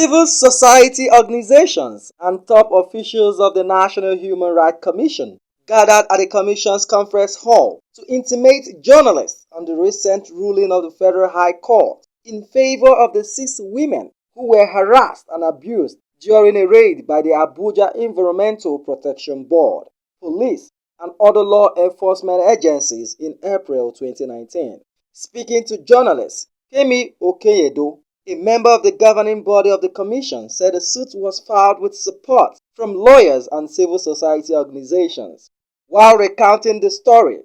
Civil society organizations and top officials of the National Human Rights Commission gathered at the Commission's conference hall to intimate journalists on the recent ruling of the Federal High Court in favor of the 6 women who were harassed and abused during a raid by the Abuja Environmental Protection Board, police, and other law enforcement agencies in April 2019. Speaking to journalists, Kemi Okenyedo, a member of the governing body of the commission, said the suit was filed with support from lawyers and civil society organizations. While recounting the story,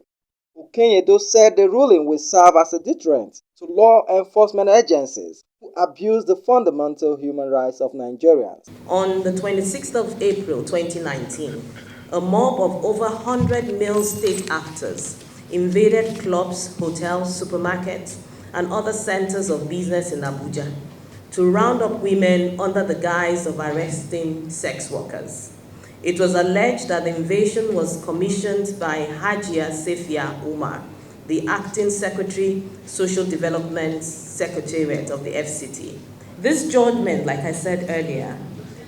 Okenyedo said the ruling will serve as a deterrent to law enforcement agencies who abuse the fundamental human rights of Nigerians. On the 26th of April 2019, a mob of over 100 male state actors invaded clubs, hotels, supermarkets, and other centers of business in Abuja to round up women under the guise of arresting sex workers. It was alleged that the invasion was commissioned by Hajia Sefia Umar, the acting Secretary, Social Development Secretariat of the FCT. This judgment, like I said earlier,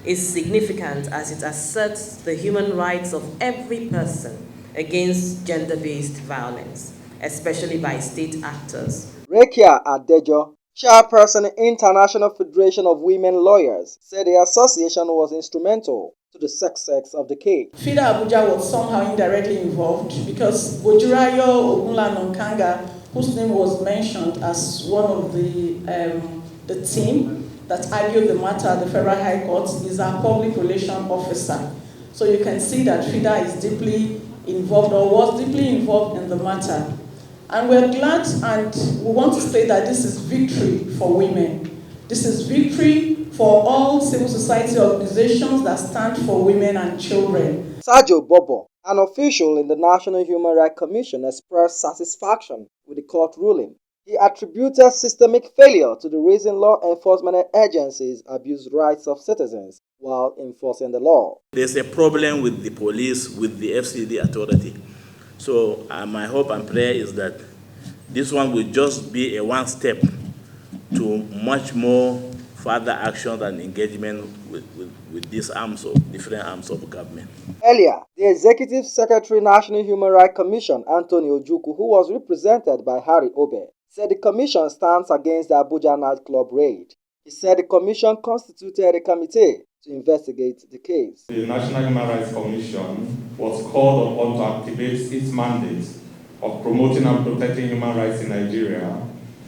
is significant as it asserts the human rights of every person against gender-based violence, especially by state actors. Rekia Adejo, chairperson International Federation of Women Lawyers, said the association was instrumental to the success of the case. FIDA Abuja was somehow indirectly involved because Bojurayo Ogunlanonkanga, whose name was mentioned as one of the team that argued the matter at the Federal High Court, is our public relations officer. So you can see that FIDA is deeply involved or was deeply involved in the matter. And we're glad and we want to state that this is victory for women. This is victory for all civil society organizations that stand for women and children. Sajo Bobo, an official in the National Human Rights Commission, expressed satisfaction with the court ruling. He attributed systemic failure to the reason law enforcement agencies abuse rights of citizens while enforcing the law. There's a problem with the police, with the FCD authority. So my hope and prayer is that this one will just be a one step to much more further action and engagement with these different arms of government. Earlier, the Executive Secretary National Human Rights Commission, Anthony Ojukwu, who was represented by Harry Obe, said the commission stands against the Abuja nightclub raid. He said the commission constituted a committee to investigate the case. The National Human Rights Commission was called upon to activate its mandate of promoting and protecting human rights in Nigeria,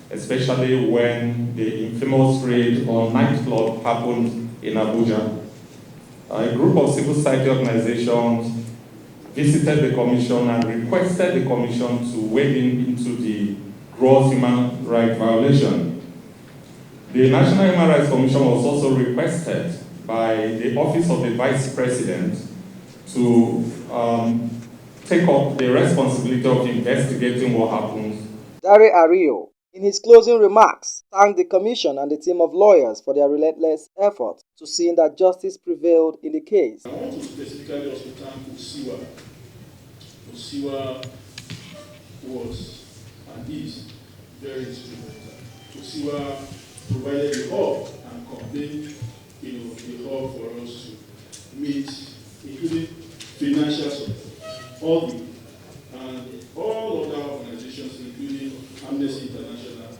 especially when the infamous raid on nightclub happened in Abuja. A group of civil society organizations visited the commission and requested the commission to wade into the gross human rights violation. The National Human Rights Commission was also requested by the Office of the Vice President to take up the responsibility of investigating what happened. Dare Ario, in his closing remarks, thanked the commission and the team of lawyers for their relentless effort to see that justice prevailed in the case. I want to specifically also thank Usiwa. Usiwa was and is very instrumental. Usiwa provided the hub and complete the hub for us to meet, including financial support, and all other organizations, including Amnesty International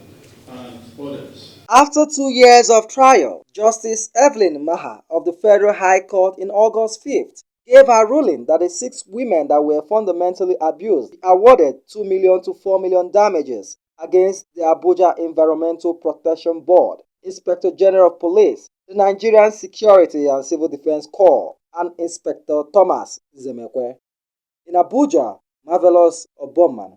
and others. After 2 years of trial, Justice Evelyn Maha of the Federal High Court in August 5th gave her ruling that the 6 women that were fundamentally abused awarded 2 million to 4 million damages against the Abuja Environmental Protection Board, Inspector General of Police, the Nigerian Security and Civil Defense Corps, and Inspector Thomas Zemekwe. In Abuja, Marvelous Obomman.